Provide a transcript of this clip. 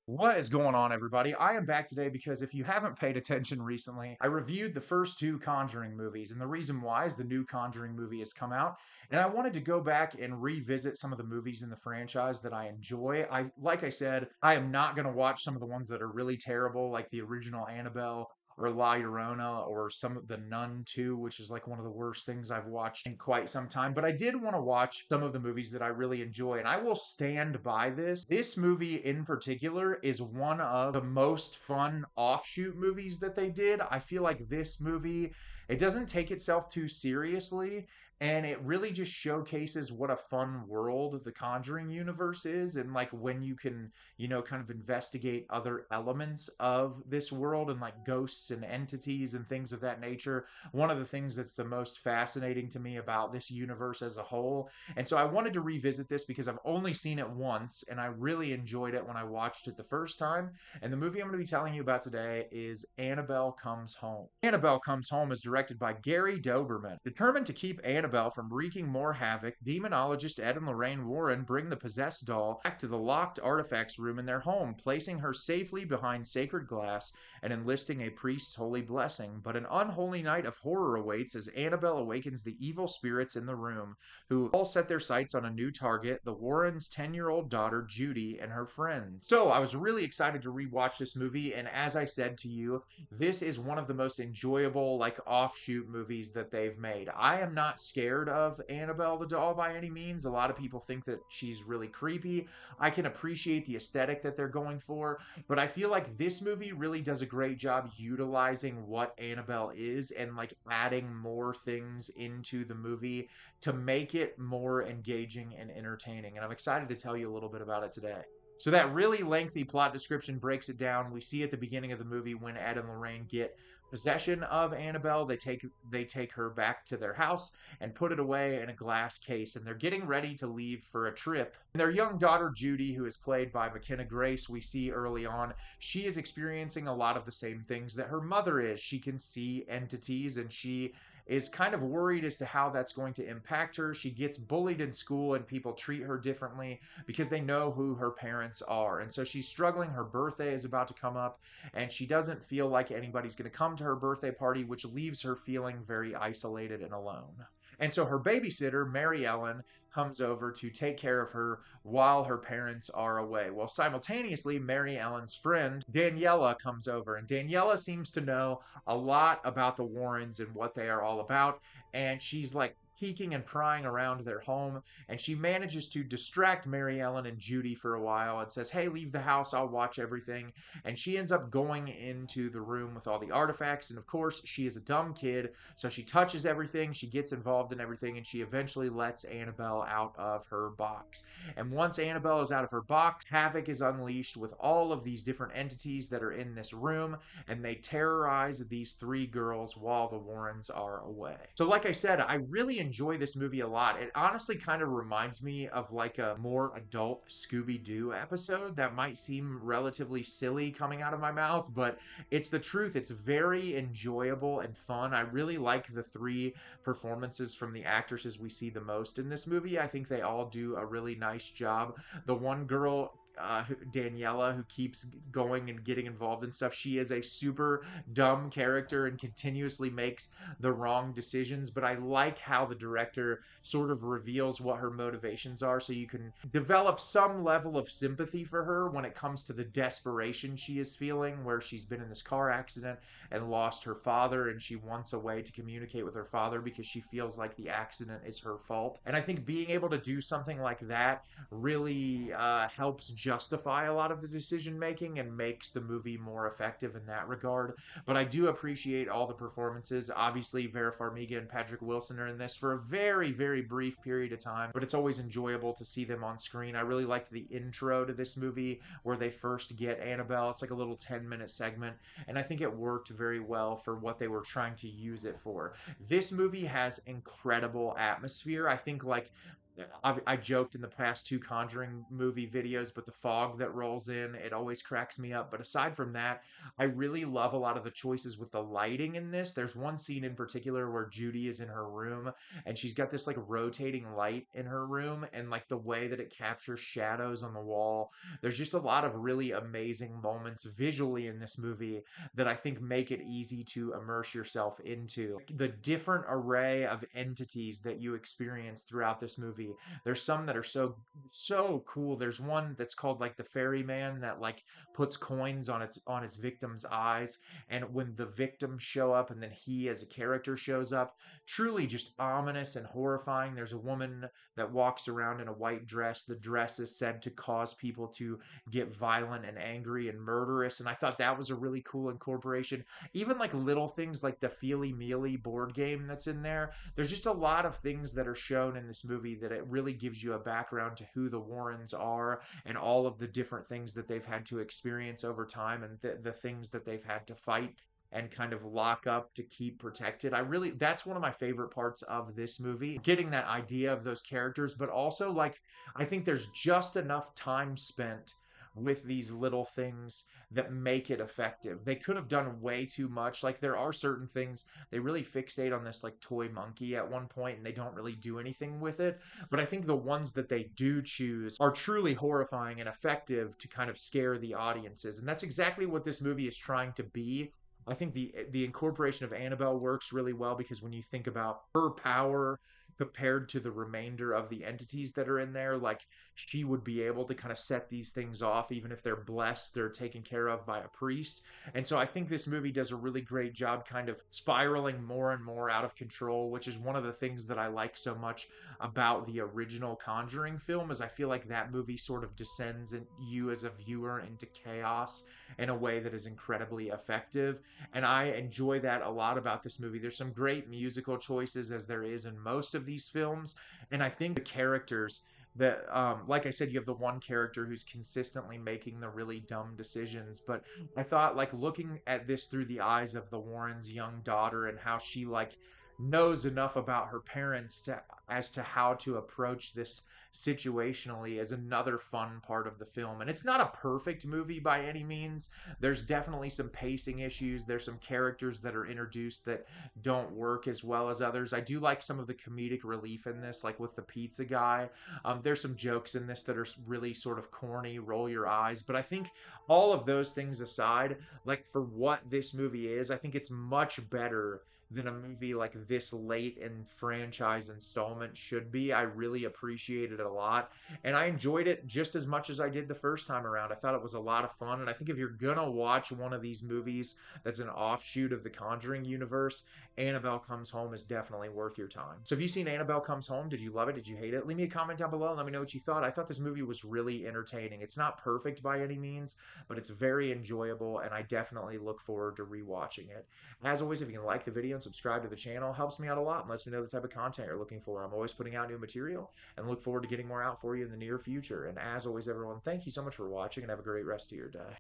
What is going on, everybody? I am back today because if you haven't paid attention recently, I reviewed the first two Conjuring movies. And the reason why is the new Conjuring movie has come out. And I wanted to go back and revisit some of the movies in the franchise that I enjoy. Like I said, I am not going to watch some of the ones that are really terrible, like the original Annabelle or La Llorona or some of the Nun 2, which is like one of the worst things I've watched in quite some time. But I did want to watch some of the movies that I really enjoy, and I will stand by this. This movie in particular is one of the most fun offshoot movies that they did. I feel like this movie, it doesn't take itself too seriously, and it really just showcases what a fun world the Conjuring universe is, and like when you can kind of investigate other elements of this world and like ghosts and entities and things of that nature. One of the things that's the most fascinating to me about this universe as a whole. And so I wanted to revisit this because I've only seen it once and I really enjoyed it when I watched it the first time. And the movie I'm going to be telling you about today is Annabelle Comes Home. Annabelle Comes Home is directed by Gary Dauberman. Determined to keep Annabelle from wreaking more havoc, demonologist Ed and Lorraine Warren bring the possessed doll back to the locked artifacts room in their home, placing her safely behind sacred glass and enlisting a priest's holy blessing. But an unholy night of horror awaits as Annabelle awakens the evil spirits in the room, who all set their sights on a new target, the Warrens' 10-year-old daughter, Judy, and her friends. So I was really excited to rewatch this movie, and as I said to you, this is one of the most enjoyable, like, offshoot movies that they've made. I am not scared of Annabelle the doll by any means. A lot of people think that she's really creepy. I can appreciate the aesthetic that they're going for, but I feel like this movie really does a great job utilizing what Annabelle is and like adding more things into the movie to make it more engaging and entertaining. And I'm excited to tell you a little bit about it today. So that really lengthy plot description breaks it down. We see at the beginning of the movie when Ed and Lorraine get possession of Annabelle, they take her back to their house and put it away in a glass case, and they're getting ready to leave for a trip. And their young daughter Judy, who is played by Mckenna Grace, we see early on, she is experiencing a lot of the same things that her mother is. She can see entities, and she is kind of worried as to how that's going to impact her. She gets bullied in school and people treat her differently because they know who her parents are. And so she's struggling. Her birthday is about to come up and she doesn't feel like anybody's going to come to her birthday party, which leaves her feeling very isolated and alone. And so her babysitter, Mary Ellen, comes over to take care of her while her parents are away. Well, simultaneously, Mary Ellen's friend, Daniela, comes over, and Daniela seems to know a lot about the Warrens and what they are all about. And she's like peeking and prying around their home, and she manages to distract Mary Ellen and Judy for a while and says, "Hey, leave the house, I'll watch everything." And she ends up going into the room with all the artifacts, and of course, she is a dumb kid, so she touches everything, she gets involved in everything, and she eventually lets Annabelle out of her box. And once Annabelle is out of her box, havoc is unleashed with all of these different entities that are in this room, and they terrorize these three girls while the Warrens are away. So, like I said, I really enjoy this movie a lot. It honestly kind of reminds me of like a more adult Scooby-Doo episode. That might seem relatively silly coming out of my mouth, but it's the truth. It's very enjoyable and fun. I really like the three performances from the actresses we see the most in this movie. I think they all do a really nice job. The one girl, Daniela, who keeps going and getting involved in stuff. She is a super dumb character and continuously makes the wrong decisions, but I like how the director sort of reveals what her motivations are so you can develop some level of sympathy for her when it comes to the desperation she is feeling, where she's been in this car accident and lost her father, and she wants a way to communicate with her father because she feels like the accident is her fault. And I think being able to do something like that really helps justify a lot of the decision making and makes the movie more effective in that regard. But I do appreciate all the performances. Obviously, Vera Farmiga and Patrick Wilson are in this for a very, very brief period of time, but it's always enjoyable to see them on screen. I really liked the intro to this movie where they first get Annabelle. It's like a little 10-minute segment, and I think it worked very well for what they were trying to use it for. This movie has incredible atmosphere. I think like I joked in the past two Conjuring movie videos, but the fog that rolls in, it always cracks me up. But aside from that, I really love a lot of the choices with the lighting in this. There's one scene in particular where Judy is in her room and she's got this like rotating light in her room, and like the way that it captures shadows on the wall. There's just a lot of really amazing moments visually in this movie that I think make it easy to immerse yourself into. The different array of entities that you experience throughout this movie, there's some that are so cool. There's one that's called like the ferryman that like puts coins on his victim's eyes, and when the victims show up and then he as a character shows up, truly just ominous and horrifying. There's a woman that walks around in a white dress. The dress is said to cause people to get violent and angry and murderous, and I thought that was a really cool incorporation. Even like little things like the Feely Mealy board game that's in there, there's just a lot of things that are shown in this movie that it really gives you a background to who the Warrens are and all of the different things that they've had to experience over time, and the things that they've had to fight and kind of lock up to keep protected. That's one of my favorite parts of this movie, getting that idea of those characters, but also like, I think there's just enough time spent with these little things that make it effective. They could have done way too much. Like there are certain things they really fixate on, this like toy monkey at one point and they don't really do anything with it. But I think the ones that they do choose are truly horrifying and effective to kind of scare the audiences. And that's exactly what this movie is trying to be. I think the incorporation of Annabelle works really well because when you think about her power compared to the remainder of the entities that are in there, like she would be able to kind of set these things off, even if they're blessed, they're taken care of by a priest. And so I think this movie does a really great job kind of spiraling more and more out of control, which is one of the things that I like so much about the original Conjuring film, is I feel like that movie sort of descends in you as a viewer into chaos in a way that is incredibly effective. And I enjoy that a lot about this movie. There's some great musical choices, as there is in most of these films, and I think the characters that, like I said, you have the one character who's consistently making the really dumb decisions. But I thought, like, looking at this through the eyes of the Warrens' young daughter and how she like knows enough about her parents to as to how to approach this situationally, is another fun part of the film. And it's not a perfect movie by any means. There's definitely some pacing issues. There's some characters that are introduced that don't work as well as others. I do like some of the comedic relief in this, like with the pizza guy. There's some jokes in this that are really sort of corny, roll your eyes. But I think all of those things aside, like for what this movie is, I think it's much better than a movie like this late in franchise installment should be. I really appreciated it a lot, and I enjoyed it just as much as I did the first time around. I thought it was a lot of fun, and I think if you're gonna watch one of these movies that's an offshoot of the Conjuring universe, Annabelle Comes Home is definitely worth your time. So have you seen Annabelle Comes Home? Did you love it? Did you hate it? Leave me a comment down below and let me know what you thought. I thought this movie was really entertaining. It's not perfect by any means, but it's very enjoyable, and I definitely look forward to rewatching it. As always, if you can like the video and subscribe to the channel, helps me out a lot and lets me know the type of content you're looking for. I'm always putting out new material and look forward to getting more out for you in the near future. And as always, everyone, thank you so much for watching and have a great rest of your day.